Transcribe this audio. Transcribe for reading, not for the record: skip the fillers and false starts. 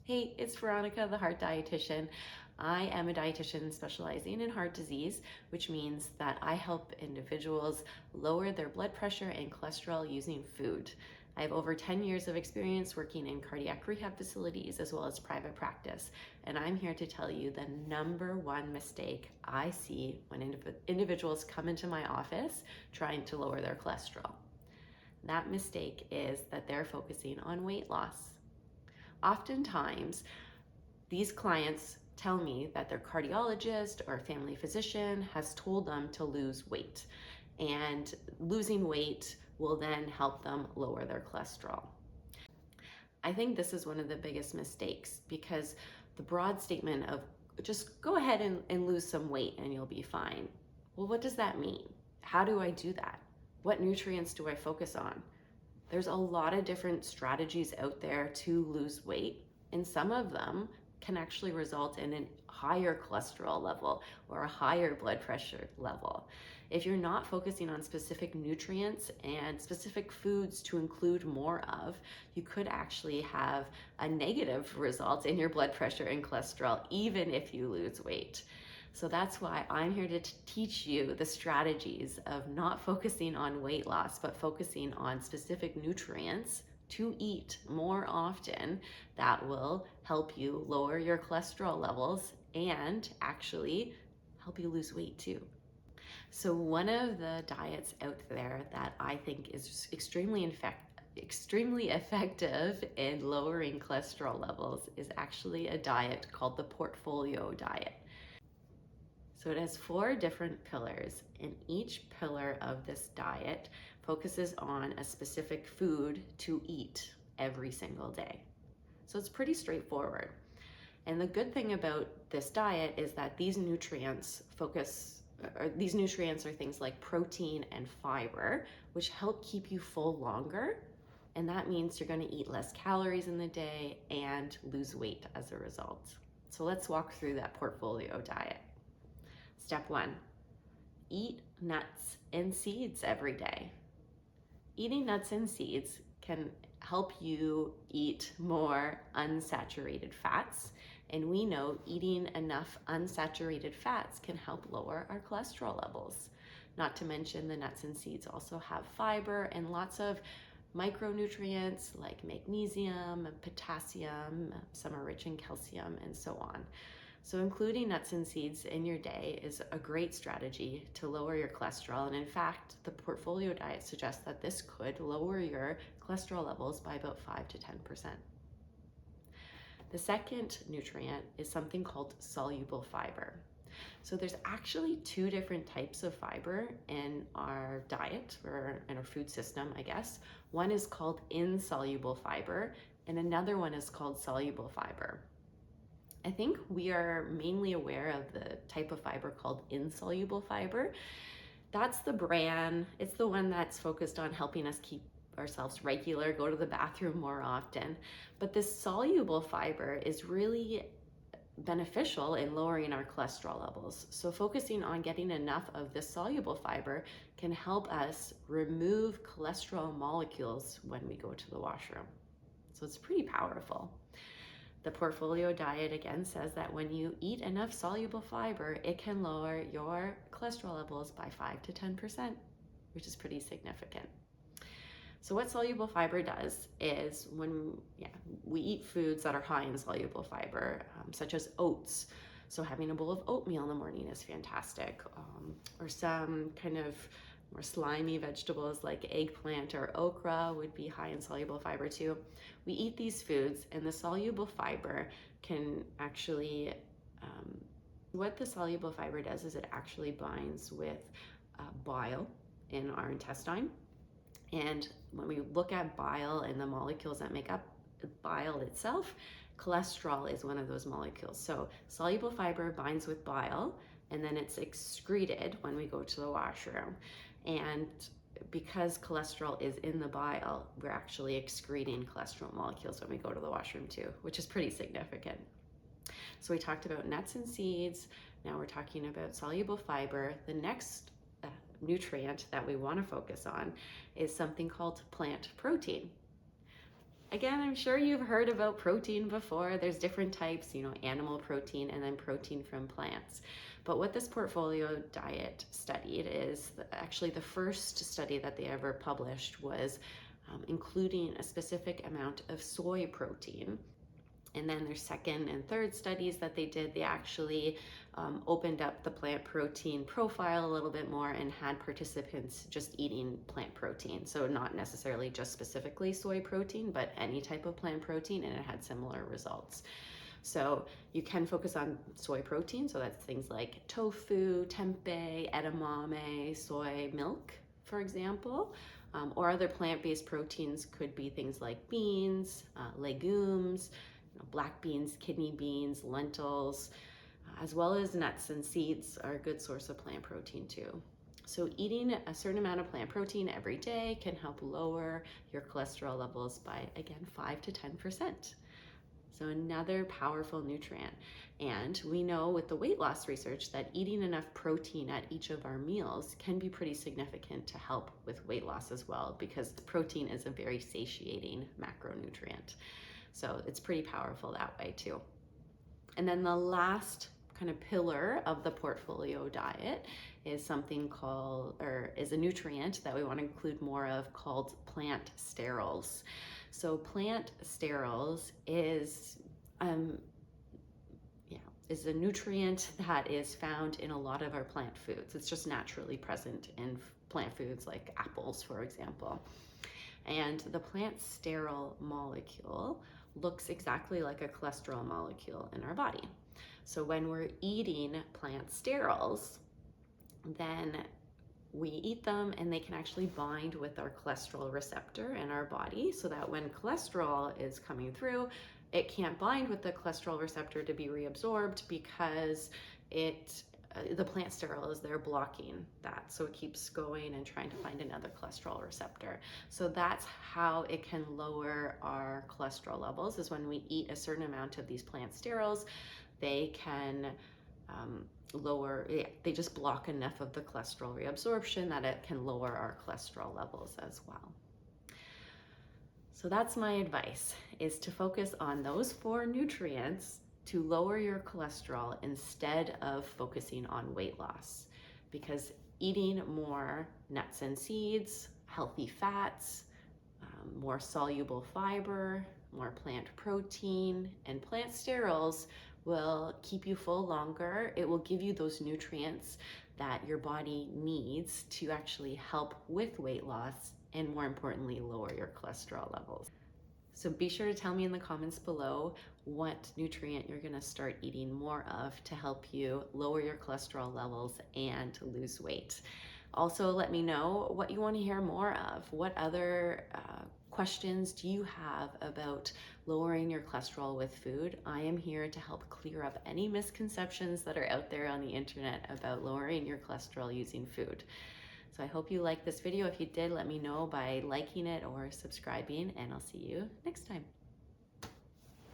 Hey, it's Veronica, the heart dietitian. I am a dietitian specializing in heart disease, which means that I help individuals lower their blood pressure and cholesterol using food. I have over 10 years of experience working in cardiac rehab facilities as well as private practice, and I'm here to tell you the number one mistake I see when individuals come into my office trying to lower their cholesterol. That mistake is that they're focusing on weight loss. Oftentimes, these clients tell me that their cardiologist or family physician has told them to lose weight, and losing weight will then help them lower their cholesterol. I think this is one of the biggest mistakes because the broad statement of just go ahead and lose some weight and you'll be fine. Well, what does that mean? How do I do that? What nutrients do I focus on? There's a lot of different strategies out there to lose weight, and some of them can actually result in a higher cholesterol level or a higher blood pressure level. If you're not focusing on specific nutrients and specific foods to include more of, you could actually have a negative result in your blood pressure and cholesterol, even if you lose weight. So that's why I'm here to teach you the strategies of not focusing on weight loss, but focusing on specific nutrients to eat more often that will help you lower your cholesterol levels and actually help you lose weight too. So one of the diets out there that I think is extremely effective in lowering cholesterol levels is actually a diet called the portfolio diet. So it has 4 different pillars, and each pillar of this diet focuses on a specific food to eat every single day. So it's pretty straightforward. And the good thing about this diet is that these nutrients are things like protein and fiber, which help keep you full longer. And that means you're going to eat less calories in the day and lose weight as a result. So let's walk through that portfolio diet. Step 1, eat nuts and seeds every day. Eating nuts and seeds can help you eat more unsaturated fats, and we know eating enough unsaturated fats can help lower our cholesterol levels. Not to mention the nuts and seeds also have fiber and lots of micronutrients like magnesium, potassium, some are rich in calcium, and so on. So including nuts and seeds in your day is a great strategy to lower your cholesterol. And in fact, the portfolio diet suggests that this could lower your cholesterol levels by about 5 to 10%. The second nutrient is something called soluble fiber. So there's actually 2 different types of fiber in our diet, or in our food system, I guess. One is called insoluble fiber, and another one is called soluble fiber. I think we are mainly aware of the type of fiber called insoluble fiber. That's the bran. It's the one that's focused on helping us keep ourselves regular, go to the bathroom more often. But this soluble fiber is really beneficial in lowering our cholesterol levels. So focusing on getting enough of this soluble fiber can help us remove cholesterol molecules when we go to the washroom. So it's pretty powerful. The portfolio diet again says that when you eat enough soluble fiber, it can lower your cholesterol levels by 5 to 10%, which is pretty significant. So what soluble fiber does is when we eat foods that are high in soluble fiber, such as oats. So having a bowl of oatmeal in the morning is fantastic, or some kind of more slimy vegetables like eggplant or okra would be high in soluble fiber too. We eat these foods, and the soluble fiber can actually, what the soluble fiber does is it actually binds with bile in our intestine. And when we look at bile and the molecules that make up bile itself, cholesterol is one of those molecules. So soluble fiber binds with bile, and then it's excreted when we go to the washroom. And because cholesterol is in the bile, we're actually excreting cholesterol molecules when we go to the washroom too, which is pretty significant. So we talked about nuts and seeds. Now we're talking about soluble fiber. The next nutrient that we want to focus on is something called plant protein. Again, I'm sure you've heard about protein before. There's different types, animal protein and then protein from plants. But what this portfolio diet studied is actually the first study that they ever published was including a specific amount of soy protein. And then their second and third studies that they did, they actually opened up the plant protein profile a little bit more and had participants just eating plant protein. So not necessarily just specifically soy protein, but any type of plant protein, and it had similar results. So you can focus on soy protein. So that's things like tofu, tempeh, edamame, soy milk, for example. Or other plant-based proteins could be things like beans, legumes, black beans, kidney beans, lentils, as well as nuts and seeds are a good source of plant protein too. So eating a certain amount of plant protein every day can help lower your cholesterol levels by, again, 5 to 10%. So another powerful nutrient. And we know with the weight loss research that eating enough protein at each of our meals can be pretty significant to help with weight loss as well, because protein is a very satiating macronutrient. So it's pretty powerful that way too. And then the last kind of pillar of the portfolio diet is something called, or is a nutrient that we want to include more of, called plant sterols. So plant sterols is a nutrient that is found in a lot of our plant foods. It's just naturally present in plant foods like apples, for example. And the plant sterol molecule looks exactly like a cholesterol molecule in our body. So when we're eating plant sterols, then we eat them and they can actually bind with our cholesterol receptor in our body, so that when cholesterol is coming through, it can't bind with the cholesterol receptor to be reabsorbed because the plant sterol is there blocking that. So it keeps going and trying to find another cholesterol receptor. So that's how it can lower our cholesterol levels, is when we eat a certain amount of these plant sterols, they can they just block enough of the cholesterol reabsorption that it can lower our cholesterol levels as well. So that's my advice, is to focus on those 4 nutrients to lower your cholesterol instead of focusing on weight loss, because eating more nuts and seeds, healthy fats, more soluble fiber, more plant protein, and plant sterols will keep you full longer. It will give you those nutrients that your body needs to actually help with weight loss, and more importantly, lower your cholesterol levels. So be sure to tell me in the comments below what nutrient you're gonna start eating more of to help you lower your cholesterol levels and lose weight. Also, let me know what you want to hear more of. What other questions do you have about lowering your cholesterol with food? I am here to help clear up any misconceptions that are out there on the internet about lowering your cholesterol using food. So I hope you liked this video. If you did, let me know by liking it or subscribing, and I'll see you next time.